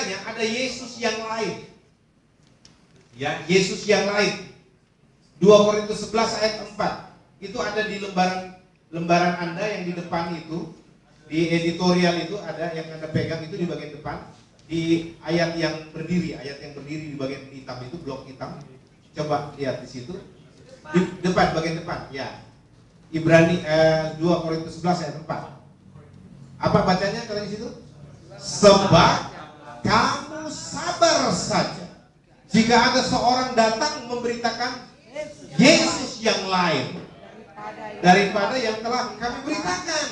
Makanya ada Yesus yang lain. Ya, Yesus yang lain. 2 Korintus 11 ayat 4. Itu ada di lembaran Anda yang di depan itu. Di editorial itu ada yang Anda pegang itu di bagian depan. Di ayat yang berdiri di bagian hitam itu, blok hitam. Coba lihat di situ. Di depan, bagian depan, ya. Ibrani 2 Korintus 11 ayat 4. Apa bacanya kalau di situ? Sebab kamu sabar saja jika ada seorang datang memberitakan Yesus yang lain daripada yang telah kami beritakan,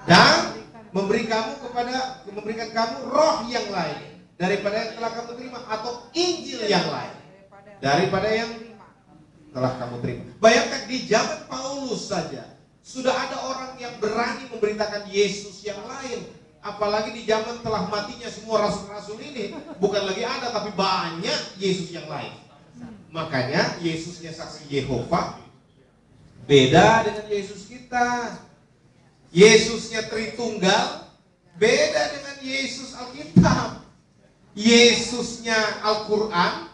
dan memberikan kamu roh yang lain daripada yang telah kamu terima, atau Injil yang lain daripada yang telah kamu terima. Bayangkan di zaman Paulus saja sudah ada orang yang berani memberitakan Yesus yang lain. Apalagi di zaman telah matinya semua rasul-rasul ini, bukan lagi ada, tapi banyak Yesus yang lain. Makanya Yesusnya saksi Yehova beda dengan Yesus kita. Yesusnya Tritunggal beda dengan Yesus Alkitab. Yesusnya Al-Quran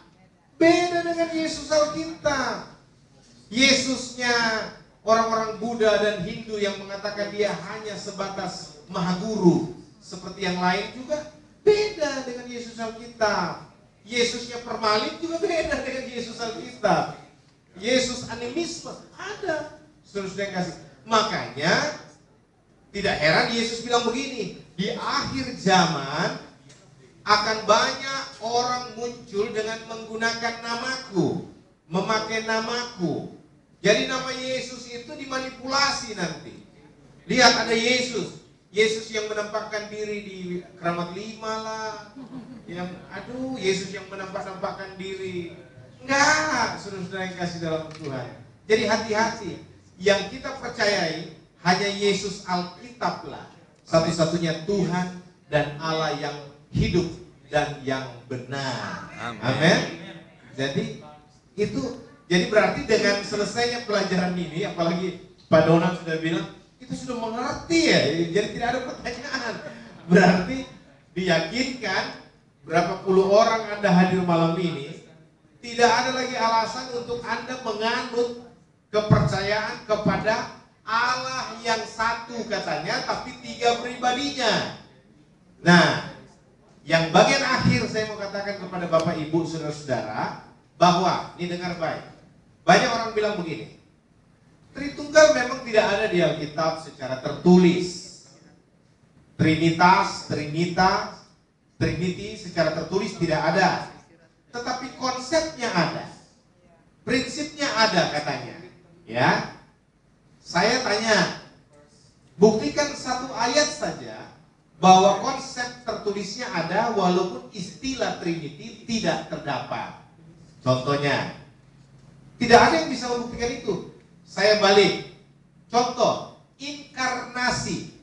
beda dengan Yesus Alkitab. Yesusnya orang-orang Buddha dan Hindu yang mengatakan dia hanya sebatas mahaguru seperti yang lain juga beda dengan Yesus Alkitab. Yesusnya permalin juga beda dengan Yesus Alkitab. Yesus animisme ada. Saudara yang kasih. Makanya tidak heran Yesus bilang begini, di akhir zaman akan banyak orang muncul dengan menggunakan namaku, memakai namaku. Jadi nama Yesus itu dimanipulasi nanti. Lihat ada Yesus yang menampakkan diri di Keramat 5 lah. Yesus yang menampakkan diri. Enggak, saudara-saudara yang kasih dalam Tuhan. Jadi hati-hati. Yang kita percayai hanya Yesus Alkitab lah. Satu-satunya Tuhan dan Allah yang hidup dan yang benar. Amin. Jadi berarti dengan selesainya pelajaran ini, apalagi Pak Donald sudah bilang, kita sudah mengerti ya, jadi tidak ada pertanyaan. Berarti diyakinkan berapa puluh orang Anda hadir malam ini, tidak ada lagi alasan untuk Anda menganut kepercayaan kepada Allah yang satu katanya, tapi 3 pribadinya. Nah, yang bagian akhir saya mau katakan kepada Bapak Ibu saudara-saudara, bahwa, ini dengar baik, banyak orang bilang begini, Tritunggal memang tidak ada di Alkitab secara tertulis. Trinity secara tertulis tidak ada. Tetapi konsepnya ada. Prinsipnya ada katanya. Ya. Saya tanya, buktikan satu ayat saja bahwa konsep tertulisnya ada walaupun istilah Trinity tidak terdapat. Contohnya, tidak ada yang bisa membuktikan itu. Saya balik. Contoh, inkarnasi.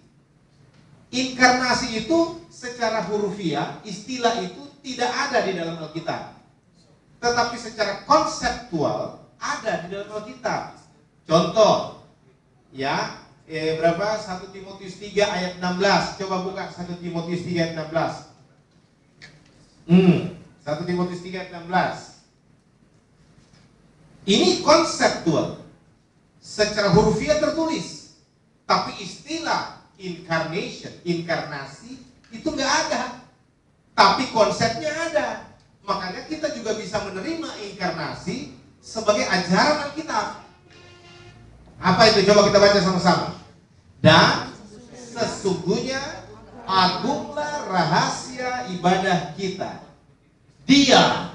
Inkarnasi itu secara hurufiah, istilah itu tidak ada di dalam Alkitab. Tetapi secara konseptual ada di dalam Alkitab. Contoh, ya, 1 Timotius 3 ayat 16. Coba buka 1 Timotius 3 ayat 16. 1 Timotius 3 ayat 16. Ini konseptual. Secara hurufiah tertulis. Tapi istilah inkarnasi itu nggak ada. Tapi konsepnya ada. Makanya kita juga bisa menerima inkarnasi sebagai ajaran Alkitab. Apa itu? Coba kita baca sama-sama. Dan sesungguhnya agunglah rahasia ibadah kita. Dia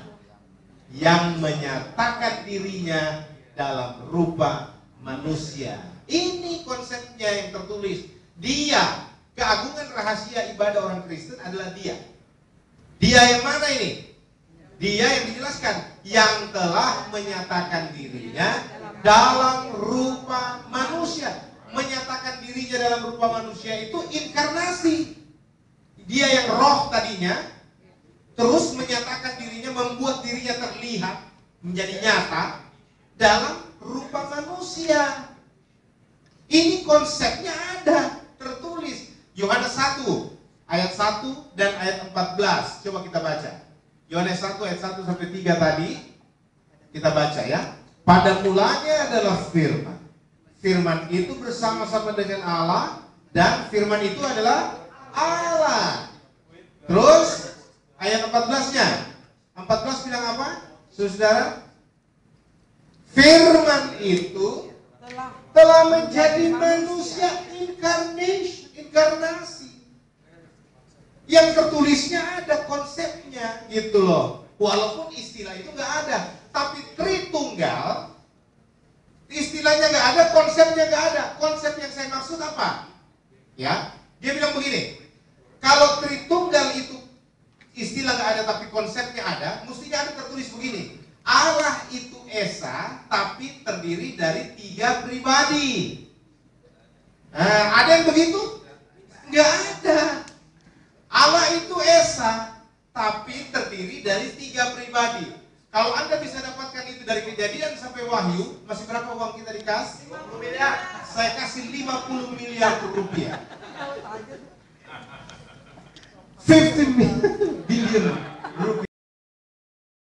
yang menyatakan dirinya dalam rupa manusia. Ini konsepnya yang tertulis. Dia, keagungan rahasia ibadah orang Kristen adalah dia. Dia yang mana ini? Dia yang dijelaskan, yang telah menyatakan dirinya dalam rupa manusia. Menyatakan dirinya dalam rupa manusia itu inkarnasi. Dia yang roh tadinya, terus menyatakan dirinya, membuat dirinya terlihat, menjadi nyata dalam rupa manusia. Ini konsepnya ada, tertulis. Yohanes 1 ayat 1 dan ayat 14. Coba kita baca. Yohanes 1 ayat 1 sampai 3 tadi kita baca ya. Pada mulanya adalah firman. Firman itu bersama-sama dengan Allah dan firman itu adalah Allah. Terus ayat 14-nya. 14 bilang apa? Saudara, firman itu telah menjadi manusia inkarnasi. Yang tertulisnya ada konsepnya gitu loh. Walaupun istilah itu nggak ada, tapi Tritunggal istilahnya nggak ada, konsepnya nggak ada. Konsep yang saya maksud apa? Ya, dia bilang begini. Kalau Tritunggal itu istilah nggak ada tapi konsepnya ada, mestinya ada tertulis begini. Allah itu Esa, tapi terdiri dari 3 pribadi. Nah, ada yang begitu? Nggak ada. Allah itu Esa, tapi terdiri dari 3 pribadi. Kalau Anda bisa dapatkan itu dari Kejadian sampai Wahyu, masih berapa uang kita dikasih? 50 miliar. Saya kasih 50 miliar rupiah. 50 billion.